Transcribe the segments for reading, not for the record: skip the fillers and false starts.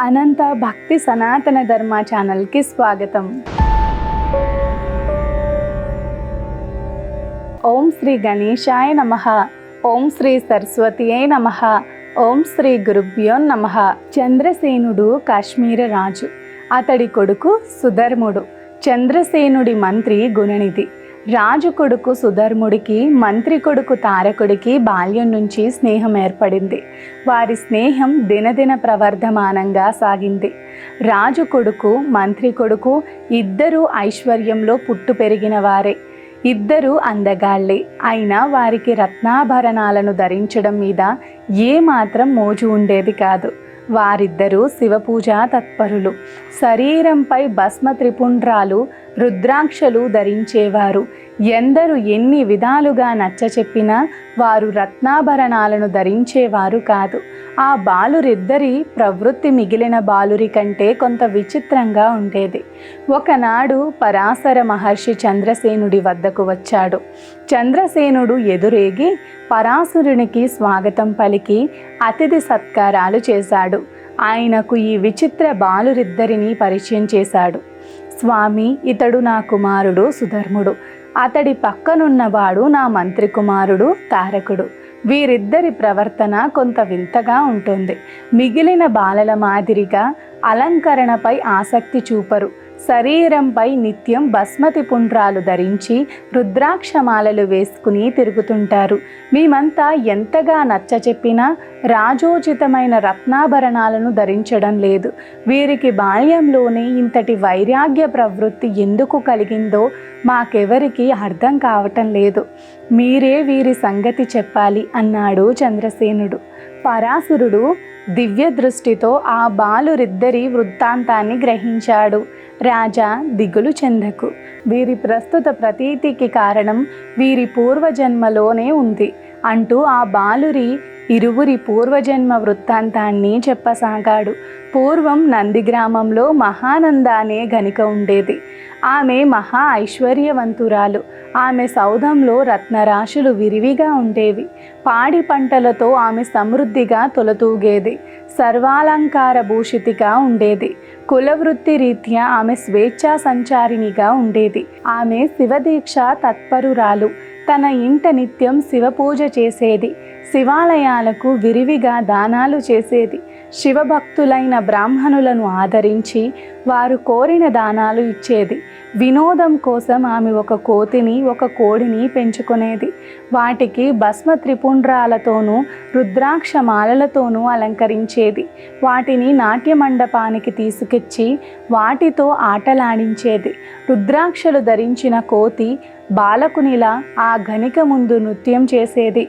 అనంత భక్తి సనాతన ధర్మ ఛానల్కి స్వాగతం. ఓం శ్రీ గణేశాయ నమః. ఓం శ్రీ సరస్వతియే నమః. ఓం శ్రీ గురుభ్యో నమః. చంద్రసేనుడు కాశ్మీర రాజు. అతడి కొడుకు సుధర్ముడు. చంద్రసేనుడి మంత్రి గుణనిధి. రాజు కొడుకు సుధర్ముడికి మంత్రి కొడుకు తారకుడికి బాల్యం నుంచి స్నేహం ఏర్పడింది. వారి స్నేహం దినదిన ప్రవర్ధమానంగా సాగింది. రాజు కొడుకు మంత్రి కొడుకు ఇద్దరూ ఐశ్వర్యంలో పుట్టు పెరిగిన వారే. ఇద్దరూ అందగాళ్లే. అయినా వారికి రత్నాభరణాలను ధరించడం మీద ఏమాత్రం మోజు ఉండేది కాదు. వారిద్దరూ శివపూజా తత్పరులు. శరీరంపై భస్మ త్రిపుండ్రాలు, రుద్రాక్షలు ధరించేవారు. ఎందరు ఎన్ని విధాలుగా నచ్చచెప్పినా వారు రత్నాభరణాలను ధరించేవారు కాదు. ఆ బాలురిద్దరి ప్రవృత్తి మిగిలిన బాలురి కంటే కొంత విచిత్రంగా ఉండేది. ఒకనాడు పరాశర మహర్షి చంద్రసేనుడి వద్దకు వచ్చాడు. చంద్రసేనుడు ఎదురేగి పరాశరునికి స్వాగతం పలికి అతిథి సత్కారాలు చేశాడు. ఆయనకు ఈ విచిత్ర బాలురిద్దరిని పరిచయం చేశాడు. స్వామి, ఇతడు నా కుమారుడు సుధర్ముడు. అతడి పక్కనున్నవాడు నా మంత్రి కుమారుడు తారకుడు. వీరిద్దరి ప్రవర్తన కొంత వింతగా ఉంటుంది. మిగిలిన బాలల మాదిరిగా అలంకరణపై ఆసక్తి చూపరు. శరీరంపై నిత్యం భస్మతి పుండ్రాలు ధరించి రుద్రాక్షమాలలు వేసుకుని తిరుగుతుంటారు. మేమంతా ఎంతగా నచ్చచెప్పినా రాజోచితమైన రత్నాభరణాలను ధరించడం లేదు. వీరికి బాల్యంలోనే ఇంతటి వైరాగ్య ప్రవృత్తి ఎందుకు కలిగిందో మాకెవరికి అర్థం కావటం లేదు. మీరే వీరి సంగతి చెప్పాలి అన్నాడు చంద్రసేనుడు. పరాశరుడు దివ్య దృష్టితో ఆ బాలురిద్దరి వృత్తాంతాన్ని గ్రహించాడు. రాజా, దిగులు చెందకు. వీరి ప్రస్తుత ప్రతీతికి కారణం వీరి పూర్వజన్మలోనే ఉంది అంటూ ఆ బాలురి ఇరువురి పూర్వజన్మ వృత్తాంతాన్ని చెప్పసాగాడు. పూర్వం నంది గ్రామంలో మహానంద అనే గనిక ఉండేది. ఆమె మహా ఐశ్వర్యవంతురాలు. ఆమె సౌధంలో రత్నరాశులు విరివిగా ఉండేవి. పాడి పంటలతో ఆమె సమృద్ధిగా తొలతూగేది. సర్వాలంకార భూషితిగా ఉండేది. కులవృత్తి రీత్యా ఆమె స్వేచ్ఛా సంచారిణిగా ఉండేది. ఆమె శివదీక్ష తత్పరురాలు. తన ఇంట నిత్యం శివపూజ చేసేది. శివాలయాలకు విరివిగా దానాలు చేసేది. శివభక్తులైన బ్రాహ్మణులను ఆదరించి వారు కోరిన దానాలు ఇచ్చేది. వినోదం కోసం ఆమె ఒక కోతిని, ఒక కోడిని పెంచుకునేది. వాటికి భస్మ త్రిపుండ్రాలతోనూ రుద్రాక్ష మాలలతోనూ అలంకరించేది. వాటిని నాట్య మండపానికి తీసుకొచ్చి వాటితో ఆటలాడించేది. రుద్రాక్షలు ధరించిన కోతి బాలకునిలా ఆ గనిక ముందు నృత్యం చేసేది.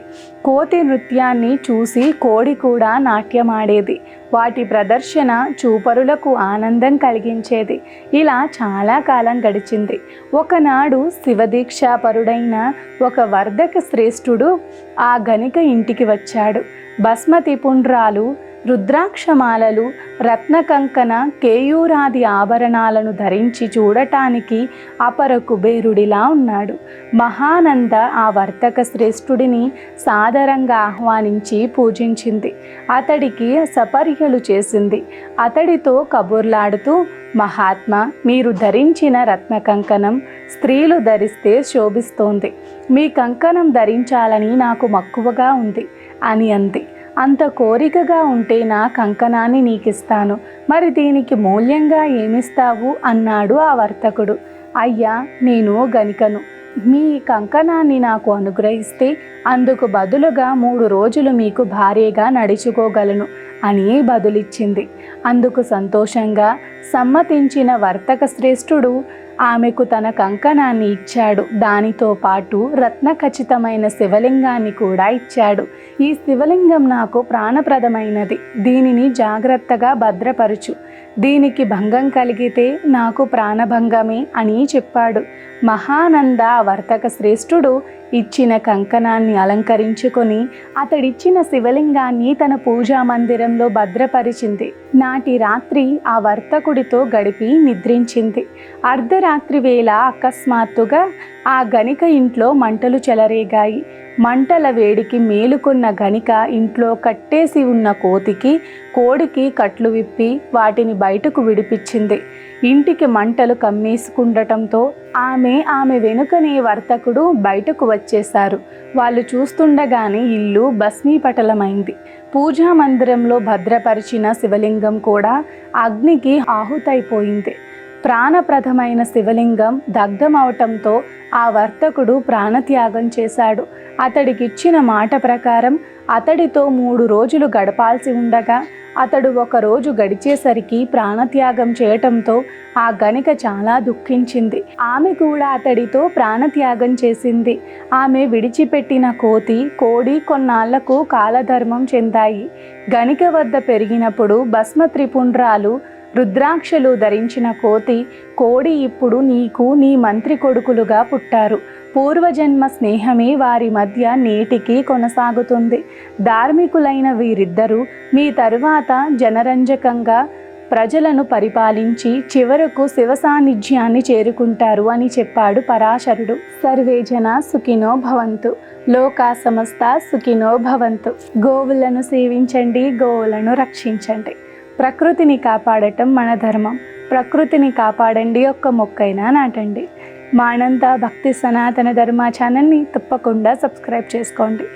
కోతి నృత్యాన్ని చూసి కోడి కూడా నాట్యమాడేది. వాటి ప్రదర్శన చూపరులకు ఆనందం కలిగించేది. ఇలా చాలా కాలం గడిచింది. ఒకనాడు శివదీక్షాపరుడైన ఒక వర్ధక శ్రేష్ఠుడు ఆ గనిక ఇంటికి వచ్చాడు. భస్మతి పుండ్రాలు, రుద్రాక్షమాలలు, రత్న కంకణ, కేయూరాది ఆభరణాలను ధరించి చూడటానికి అపర కుబేరుడిలా ఉన్నాడు. మహానంద ఆ వర్తక శ్రేష్ఠుడిని సాదరంగా ఆహ్వానించి పూజించింది. అతడికి సపర్యలు చేసింది. అతడితో కబుర్లాడుతూ, మహాత్మా, మీరు ధరించిన రత్న కంకణం స్త్రీలు ధరిస్తే శోభిస్తోంది. మీ కంకణం ధరించాలని నాకు మక్కువగా ఉంది అని అంది. అంత కోరికగా ఉంటే నా కంకణాన్ని నీకిస్తాను. మరి దీనికి మూల్యంగా ఏమిస్తావు అన్నాడు ఆ వర్తకుడు. అయ్యా, నేను గనికను. మీ కంకణాన్ని నాకు అనుగ్రహిస్తే అందుకు బదులుగా 3 రోజులు మీకు భార్యగా నడుచుకోగలను అని బదులిచ్చింది. అందుకు సంతోషంగా సమ్మతించిన వర్తక శ్రేష్ఠుడు ఆమెకు తన కంకణాన్ని ఇచ్చాడు. దానితో పాటు రత్న ఖచ్చితమైన శివలింగాన్ని కూడా ఇచ్చాడు. ఈ శివలింగం నాకు ప్రాణప్రదమైనది. దీనిని జాగ్రత్తగా భద్రపరచు. దీనికి భంగం కలిగితే నాకు ప్రాణభంగమే అని చెప్పాడు. మహానంద వర్తక శ్రేష్ఠుడు ఇచ్చిన కంకణాన్ని అలంకరించుకొని అతడిచ్చిన శివలింగాన్ని తన పూజా మందిరంలో భద్రపరిచింది. నాటి రాత్రి ఆ వర్తకుడితో గడిపి నిద్రించింది. అర్ధరాత్రి వేళ అకస్మాత్తుగా ఆ గణిక ఇంట్లో మంటలు చెలరేగాయి. మంటల వేడికి మేలుకున్న గణిక ఇంట్లో కట్టేసి ఉన్న కోడికి కట్లు విప్పి వాటిని బయటకు విడిపించింది. ఇంటికి మంటలు కమ్మేసుకుండటంతో ఆమె వెనుకనే వర్తకుడు బయటకు వచ్చేశారు. వాళ్ళు చూస్తుండగానే ఇల్లు భస్మీపటలమైంది. పూజా మందిరంలో భద్రపరిచిన శివలింగం కూడా అగ్నికి ఆహుతైపోయింది. ప్రాణప్రదమైన శివలింగం దగ్ధమవటంతో ఆ వర్తకుడు ప్రాణత్యాగం చేశాడు. అతడికిచ్చిన మాట ప్రకారం అతడితో 3 రోజులు గడపాల్సి ఉండగా అతడు 1 రోజు గడిచేసరికి ప్రాణత్యాగం చేయటంతో ఆ గణిక చాలా దుఃఖించింది. ఆమె కూడా అతడితో ప్రాణత్యాగం చేసింది. ఆమె విడిచిపెట్టిన కోడి కొన్నాళ్లకు కాలధర్మం చెందాయి. గణిక వద్ద పెరిగినప్పుడు భస్మ త్రిపుండ్రాలు రుద్రాక్షలు ధరించిన కోడి ఇప్పుడు నీకు నీ మంత్రి కొడుకులుగా పుట్టారు. పూర్వజన్మ స్నేహమే వారి మధ్య నేటికి కొనసాగుతుంది. ధార్మికులైన వీరిద్దరూ మీ తరువాత జనరంజకంగా ప్రజలను పరిపాలించి చివరకు శివ సాన్నిధ్యాన్ని చేరుకుంటారు అని చెప్పాడు పరాశరుడు. సర్వే జన సుఖినో భవంతు, లోకా సమస్త సుఖినో భవంతు. గోవులను సేవించండి, గోవులను రక్షించండి. ప్రకృతిని కాపాడటం మన ధర్మం. ప్రకృతిని కాపాడండి, ఒక్క మొక్కైనా నాటండి. మానంతా భక్తి సనాతన ధర్మ ఛానల్ని తప్పకుండా సబ్స్క్రైబ్ చేసుకోండి.